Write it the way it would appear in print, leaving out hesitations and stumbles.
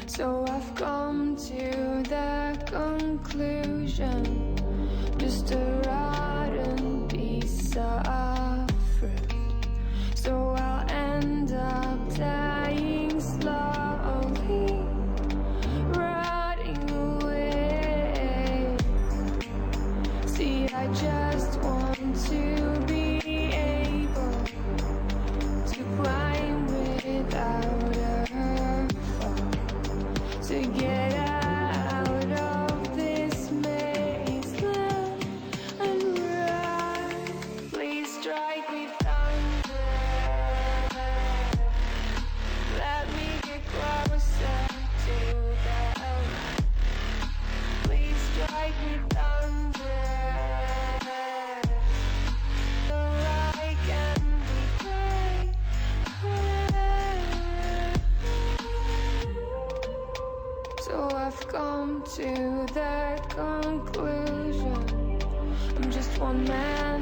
So I've come to the conclusion, just a rotten piece of fruit. So I'll end up dying slowly, rotting away. See, I just want to be able to climb without a fall, to get out of this maze and run. Please strike me thunder, let me get closer to the light. Please strike me thunder, so I can be great. So I've come to the conclusion, I'm just one man